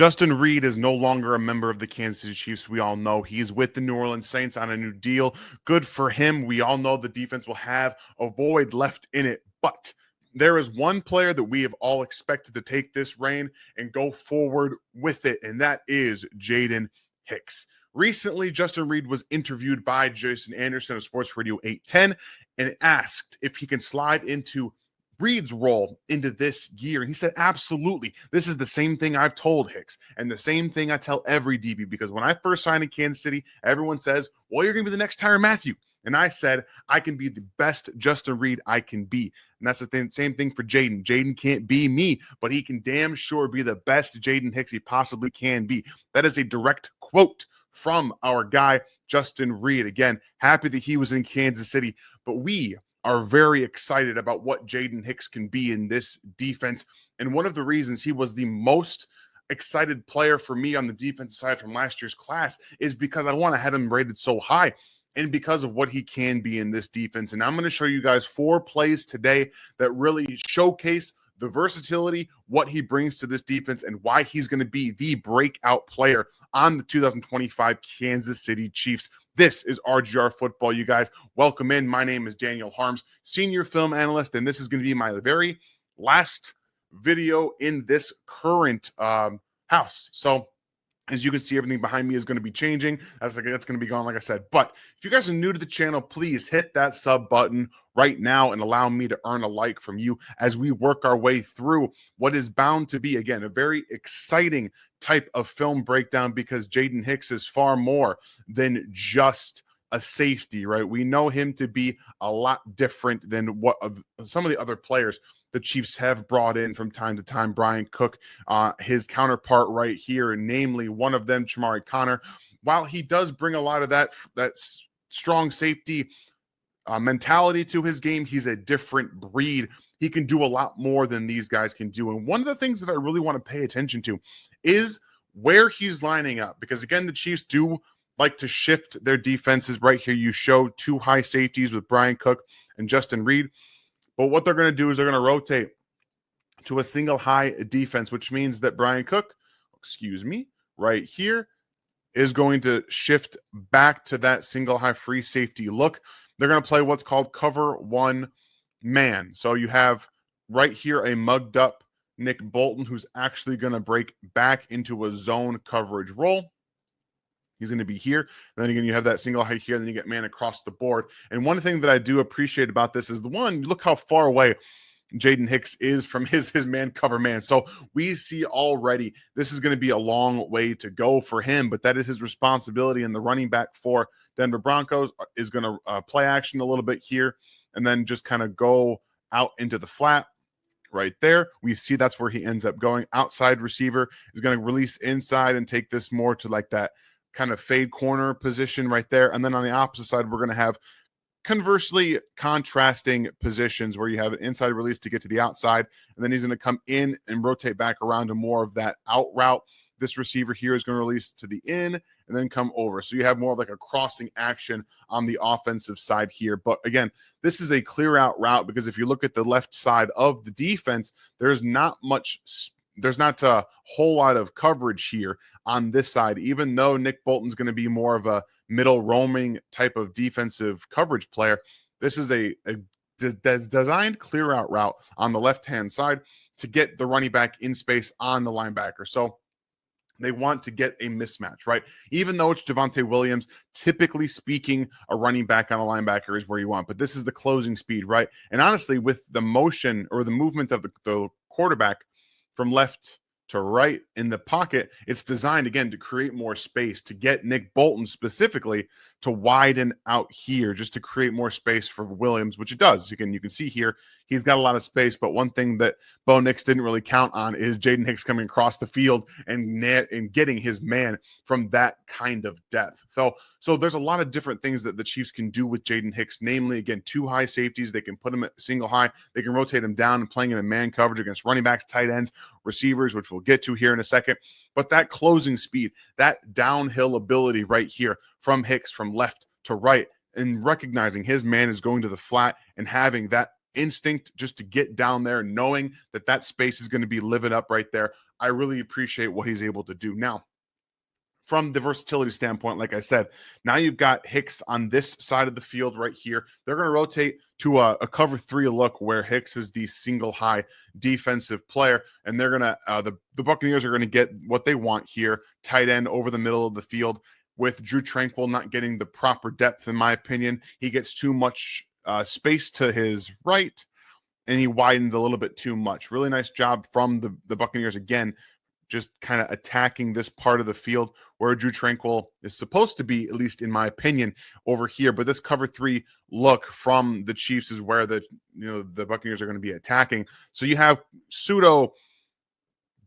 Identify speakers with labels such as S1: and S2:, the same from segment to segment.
S1: Justin Reid is no longer a member of the Kansas City Chiefs. We all know he's with the New Orleans Saints on a new deal. Good for him. We all know the defense will have a void left in it. But there is one player that we have all expected to take this reign and go forward with it, and that is Jaden Hicks. Recently, Justin Reid was interviewed by Jason Anderson of Sports Radio 810 and asked if he can slide into Reid's role into this year. And he said, absolutely. This is the same thing I've told Hicks and the same thing I tell every DB, because when I first signed in Kansas City, everyone says, well, you're going to be the next Tyrann Mathieu. And I said, I can be the best Justin Reid I can be. And that's the same thing for Jaden. Jaden can't be me, but he can damn sure be the best Jaden Hicks he possibly can be. That is a direct quote from our guy, Justin Reid. Again, happy that he was in Kansas City, but we are very excited about what Jaden Hicks can be in this defense. And one of the reasons he was the most excited player for me on the defensive side from last year's class is because I want to have him rated so high and because of what he can be in this defense. And I'm going to show you guys 4 plays today that really showcase the versatility, what he brings to this defense, and why he's going to be the breakout player on the 2025 Kansas City Chiefs. This is RGR Football, you guys. Welcome in. My name is Daniel Harms, senior film analyst, and this is going to be my very last video in this current house. So as you can see, everything behind me is going to be changing. That's going to be gone, like I said. But if you guys are new to the channel, please hit that sub button right now and allow me to earn a like from you as we work our way through what is bound to be, again, a very exciting type of film breakdown, because Jaden Hicks is far more than just a safety, right? We know him to be a lot different than what some of the other players the Chiefs have brought in from time to time. Brian Cook, his counterpart right here, namely one of them, Chamari Connor. While he does bring a lot of that strong safety mentality to his game, he's a different breed. He can do a lot more than these guys can do. And one of the things that I really want to pay attention to is where he's lining up, because again, the Chiefs do like to shift their defenses. Right here, you show 2 high safeties with Brian Cook and Justin Reid. But what they're going to do is they're going to rotate to a single high defense, which means that Brian Cook, right here, is going to shift back to that single high free safety look. They're going to play what's called cover 1 man. So you have right here a mugged up Nick Bolton, who's actually going to break back into a zone coverage role. He's going to be here. And then again, you have that single high here, and then you get man across the board. And one thing that I do appreciate about this is look how far away Jaden Hicks is from his man cover man. So we see already this is going to be a long way to go for him, but that is his responsibility. And the running back for Denver Broncos is going to play action a little bit here and then just kind of go out into the flat. Right there, we see that's where he ends up going. Outside receiver is going to release inside and take this more to like that kind of fade corner position right there. And then on the opposite side, we're going to have conversely contrasting positions where you have an inside release to get to the outside, and then he's going to come in and rotate back around to more of that out route. This receiver here is going to release to the in and then come over. So you have more of like a crossing action on the offensive side here. But again, this is a clear out route, because if you look at the left side of the defense, there's not a whole lot of coverage here on this side, even though Nick Bolton's going to be more of a middle roaming type of defensive coverage player. This is a designed clear out route on the left-hand side to get the running back in space on the linebacker. So they want to get a mismatch, right? Even though it's Javonte Williams, typically speaking, a running back on a linebacker is where you want. But this is the closing speed, right? And honestly, with the motion or the movement of the quarterback from left to right in the pocket, it's designed, again, to create more space, to get Nick Bolton specifically to widen out here, just to create more space for Williams, which it does. You can see here, he's got a lot of space, but one thing that Bo Nix didn't really count on is Jaden Hicks coming across the field and getting his man from that kind of depth. So there's a lot of different things that the Chiefs can do with Jaden Hicks, namely, again, 2 high safeties. They can put him at single high. They can rotate him down and playing him in man coverage against running backs, tight ends, receivers, which we'll get to here in a second. But that closing speed, that downhill ability right here from Hicks from left to right, and recognizing his man is going to the flat and having that instinct just to get down there, knowing that that space is going to be living up right there. I really appreciate what he's able to do. Now, from the versatility standpoint, like I said, now you've got Hicks on this side of the field right here. They're going to rotate to a cover 3 look where Hicks is the single high defensive player, and they're going to the Buccaneers are going to get what they want here, tight end over the middle of the field, with Drue Tranquill not getting the proper depth, in my opinion. He gets too much space to his right, and he widens a little bit too much. Really nice job from the Buccaneers again, just kind of attacking this part of the field where Drue Tranquill is supposed to be, at least in my opinion, over here. But this cover 3 look from the Chiefs is where the Buccaneers are going to be attacking. So you have pseudo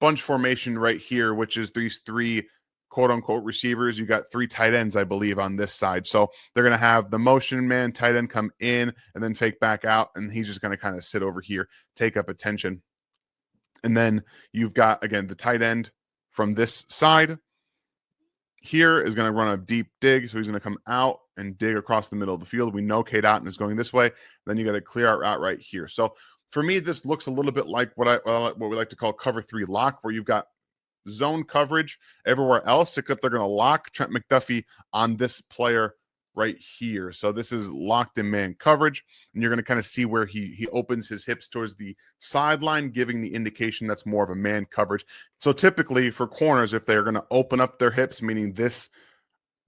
S1: bunch formation right here, which is these 3 quote unquote receivers. You got 3 tight ends, I believe, on this side. So they're going to have the motion man tight end come in and then fake back out. And he's just going to kind of sit over here, take up attention. And then you've got, again, the tight end from this side here is going to run a deep dig. So he's going to come out and dig across the middle of the field. We know Cade Otton is going this way. Then you got a clear out route right here. So for me, this looks a little bit like what we like to call cover 3 lock, where you've got zone coverage everywhere else, except they're going to lock Trent McDuffie on this player right here. So this is locked in man coverage, and you're going to kind of see where he opens his hips towards the sideline, giving the indication that's more of a man coverage. So typically for corners, if they're going to open up their hips, meaning this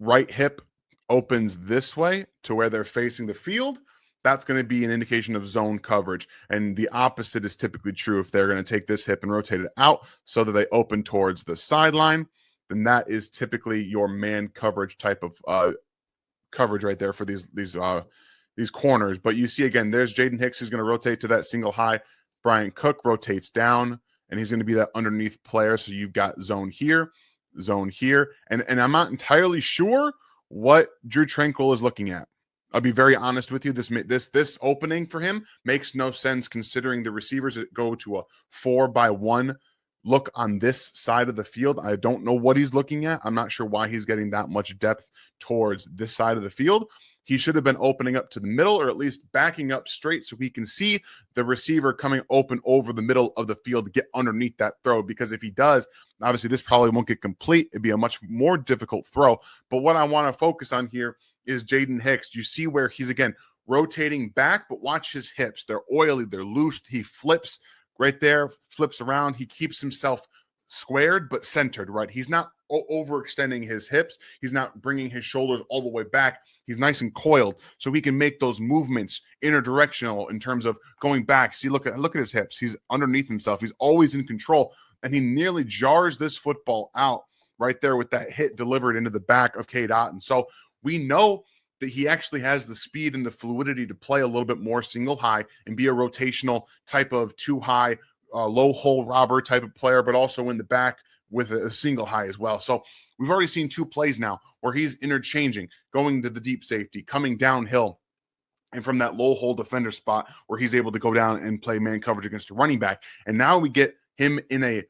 S1: right hip opens this way to where they're facing the field, that's going to be an indication of zone coverage. And the opposite is typically true. If they're going to take this hip and rotate it out so that they open towards the sideline, then that is typically your man coverage type of coverage right there for these corners. But you see, again, there's Jaden Hicks who's going to rotate to that single high. Brian Cook rotates down, and he's going to be that underneath player. So you've got zone here, and I'm not entirely sure what Drue Tranquill is looking at. I'll be very honest with you. This opening for him makes no sense, considering the receivers that go to a 4-by-1 look on this side of the field. I don't know what he's looking at. I'm not sure why he's getting that much depth towards this side of the field. He should have been opening up to the middle, or at least backing up straight so he can see the receiver coming open over the middle of the field to get underneath that throw. Because if he does, obviously this probably won't get complete. It'd be a much more difficult throw. But what I want to focus on here is Jaden Hicks. You see where he's, again, rotating back, but watch his hips. They're oily, they're loose. He flips right there, flips around. He keeps himself squared but centered, right? He's not overextending his hips. He's not bringing his shoulders all the way back. He's nice and coiled, so he can make those movements interdirectional in terms of going back. See, look at his hips. He's underneath himself. He's always in control, and he nearly jars this football out right there with that hit delivered into the back of Cade Otton. So we know that he actually has the speed and the fluidity to play a little bit more single high and be a rotational type of 2-high, low hole robber type of player, but also in the back with a single high as well. So we've already seen 2 plays now where he's interchanging, going to the deep safety, coming downhill, and from that low hole defender spot where he's able to go down and play man coverage against a running back. And now we get him in a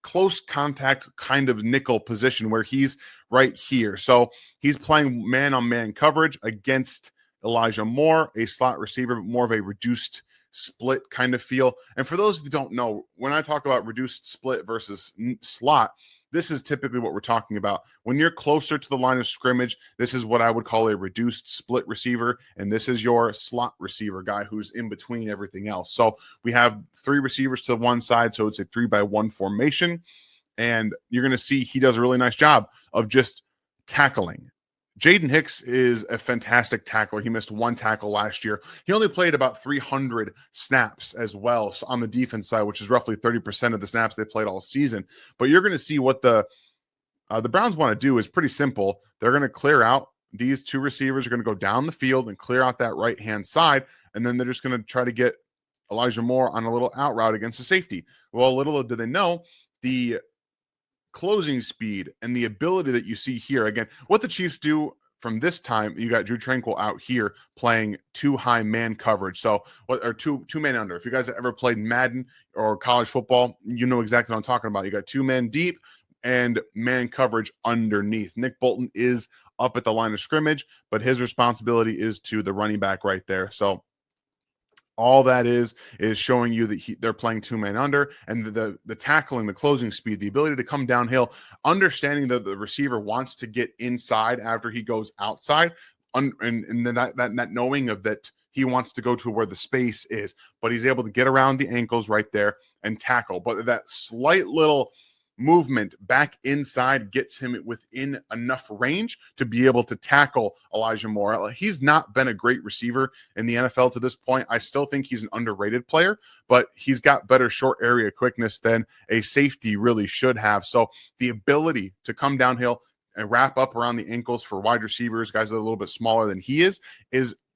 S1: close contact kind of nickel position where he's right here. So he's playing man-on-man coverage against Elijah Moore, a slot receiver, but more of a reduced split kind of feel. And for those who don't know, when I talk about reduced split versus slot, this is typically what we're talking about. When you're closer to the line of scrimmage, this is what I would call a reduced split receiver, and this is your slot receiver guy who's in between everything else. So we have 3 receivers to one side, so it's a 3-by-1 formation, and you're going to see he does a really nice job of just tackling. Jaden Hicks is a fantastic tackler. He missed 1 tackle last year. He only played about 300 snaps as well, so on the defense side, which is roughly 30% of the snaps they played all season. But you're going to see what the Browns want to do is pretty simple. They're going to clear out. These 2 receivers are going to go down the field and clear out that right-hand side, and then they're just going to try to get Elijah Moore on a little out route against the safety. Well, little do they know, the closing speed and the ability that you see here. Again, what the Chiefs do from this time, you got Drue Tranquill out here playing 2-high man coverage. So what are two men under? If you guys have ever played Madden or college football, you know exactly what I'm talking about. You got 2 men deep and man coverage underneath. Nick Bolton is up at the line of scrimmage, but his responsibility is to the running back right there. So All that is showing you that they're playing two-man under, and the tackling, the closing speed, the ability to come downhill, understanding that the receiver wants to get inside after he goes outside, and then that knowing of that he wants to go to where the space is, but he's able to get around the ankles right there and tackle. But that slight little movement back inside gets him within enough range to be able to tackle Elijah Moore. He's not been a great receiver in the NFL to this point. I still think he's an underrated player, but he's got better short area quickness than a safety really should have. So the ability to come downhill and wrap up around the ankles for wide receivers, guys that are a little bit smaller than he is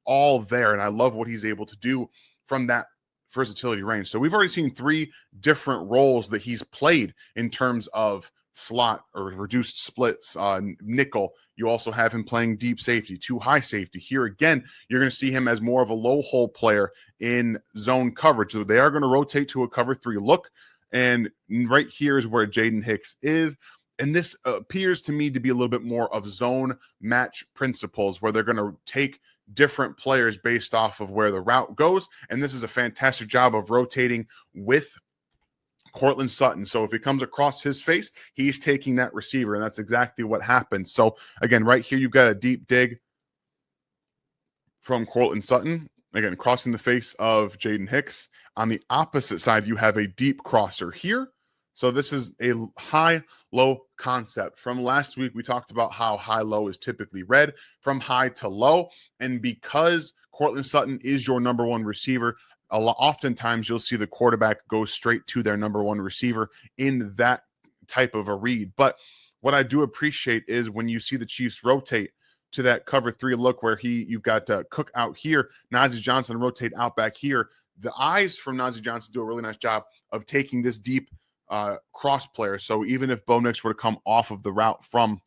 S1: all there. And I love what he's able to do from that versatility range. So we've already seen 3 different roles that he's played in terms of slot or reduced splits, nickel. You also have him playing deep safety, 2 high safety. Here again, you're going to see him as more of a low hole player in zone coverage. So they are going to rotate to a cover 3 look. And right here is where Jaden Hicks is. And this appears to me to be a little bit more of zone match principles, where they're going to take different players based off of where the route goes. And this is a fantastic job of rotating with Courtland Sutton. So if it comes across his face, he's taking that receiver, and that's exactly what happens. So again, right here, you've got a deep dig from Courtland Sutton, again, crossing the face of Jaden Hicks. On the opposite side, you have a deep crosser here. So this is a high-low concept. From last week, we talked about how high-low is typically read from high to low. And because Courtland Sutton is your number 1 receiver, oftentimes you'll see the quarterback go straight to their number 1 receiver in that type of a read. But what I do appreciate is when you see the Chiefs rotate to that cover 3 look, where you've got Cook out here, Najee Johnson rotate out back here. The eyes from Najee Johnson do a really nice job of taking this deep cross player. So even if Bo Nix were to come off of the route from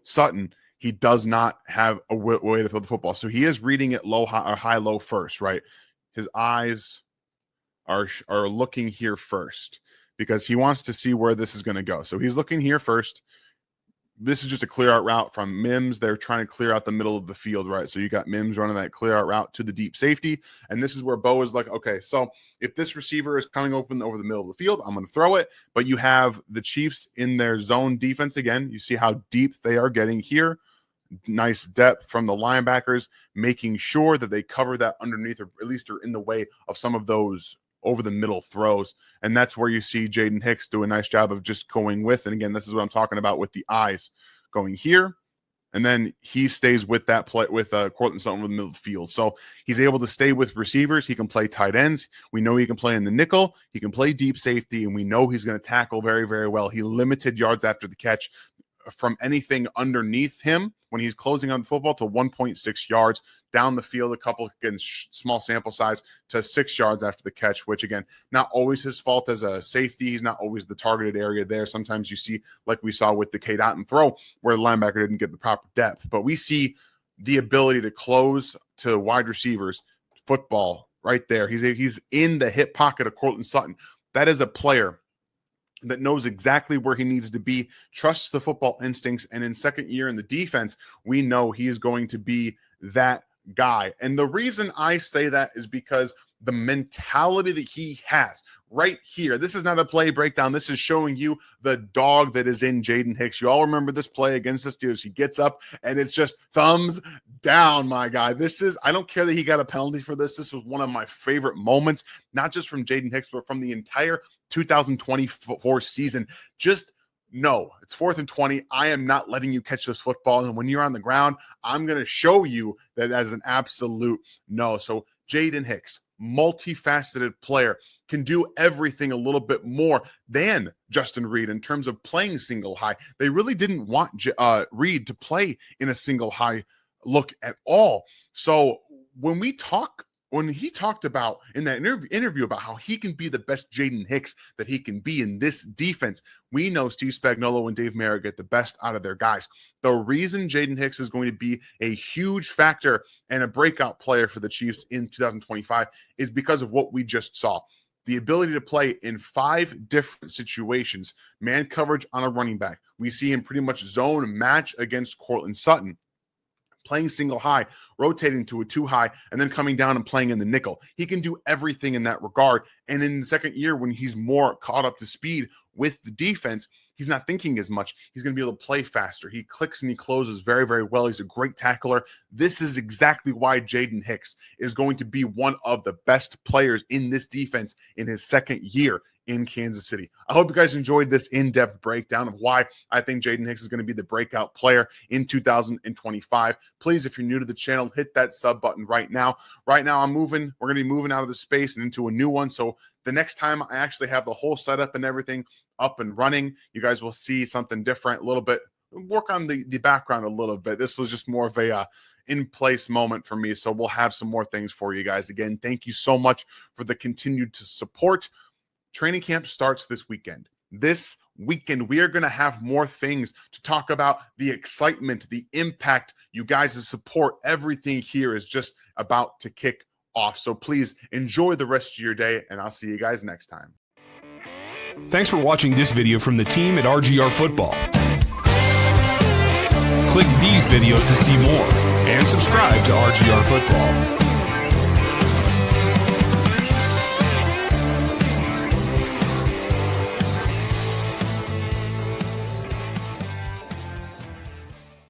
S1: Sutton, he does not have a way to throw the football. So he is reading it low, high, or high, low first, right? His eyes are looking here first because he wants to see where this is going to go. So he's looking here first. This is just a clear out route from Mims. They're trying to clear out the middle of the field, right? So you got Mims running that clear out route to the deep safety. And this is where Bo is like, okay, so if this receiver is coming open over the middle of the field, I'm going to throw it. But you have the Chiefs in their zone defense again. You see how deep they are getting here. Nice depth from the linebackers, making sure that they cover that underneath, or at least are in the way of some of those over the middle throws. And that's where you see Jaden Hicks do a nice job of just going with. And again, this is what I'm talking about with the eyes going here. And then he stays with that play with Courtland Sutton in the middle of the field. So he's able to stay with receivers. He can play tight ends. We know he can play in the nickel. He can play deep safety. And we know he's going to tackle very, very well. He limited yards after the catch from anything underneath him when he's closing on the football to 1.6 yards down the field, a couple, again, small sample size, to 6 yards after the catch, which, again, not always his fault as a safety. He's not always the targeted area there. Sometimes you see, like we saw with the K. Dotton throw, where the linebacker didn't get the proper depth. But we see the ability to close to wide receivers, football right there. He's in the hip pocket of Courtland Sutton. That is a player that knows exactly where he needs to be, trusts the football instincts, and in second year in the defense, we know he is going to be that guy. And the reason I say that is because the mentality that he has right here, this is not a play breakdown. This is showing you the dog that is in Jaden Hicks. You all remember this play against the Steelers. He gets up and it's just thumbs down, my guy. I don't care that he got a penalty for this. This was one of my favorite moments, not just from Jaden Hicks, but from the entire 2024 season. Just no, it's 4th and 20. I am not letting you catch this football. And when you're on the ground, I'm going to show you that as an absolute no. So Jaden Hicks, multifaceted player, can do everything a little bit more than Justin Reid in terms of playing single high. They really didn't want Reid to play in a single high look at all. So when he talked about in that interview about how he can be the best Jaden Hicks that he can be in this defense, we know Steve Spagnuolo and Dave Merritt get the best out of their guys. The reason Jaden Hicks is going to be a huge factor and a breakout player for the Chiefs in 2025 is because of what we just saw. The ability to play in 5 different situations, man coverage on a running back. We see him pretty much zone match against Courtland Sutton. playing single high, rotating to a 2 high, and then coming down and playing in the nickel. He can do everything in that regard. And in the second year, when he's more caught up to speed with the defense, he's not thinking as much. He's going to be able to play faster. He clicks and he closes very, very well. He's a great tackler. This is exactly why Jaden Hicks is going to be one of the best players in this defense in his second year in Kansas City. I hope you guys enjoyed this in-depth breakdown of why I think Jaden Hicks is going to be the breakout player in 2025. Please, if you're new to the channel, hit that sub button right now. Right now, we're going to be moving out of the space and into a new one. So the next time I actually have the whole setup and everything up and running, you guys will see something different, a little bit, work on the background a little bit. This was just more of a in-place moment for me. So we'll have some more things for you guys. Again, thank you so much for the continued support. Training camp starts this weekend. This weekend, we are going to have more things to talk about. The excitement, the impact, you guys' support, everything here is just about to kick off. So please enjoy the rest of your day, and I'll see you guys next time.
S2: Thanks for watching this video from the team at RGR Football. Click these videos to see more and subscribe to RGR Football.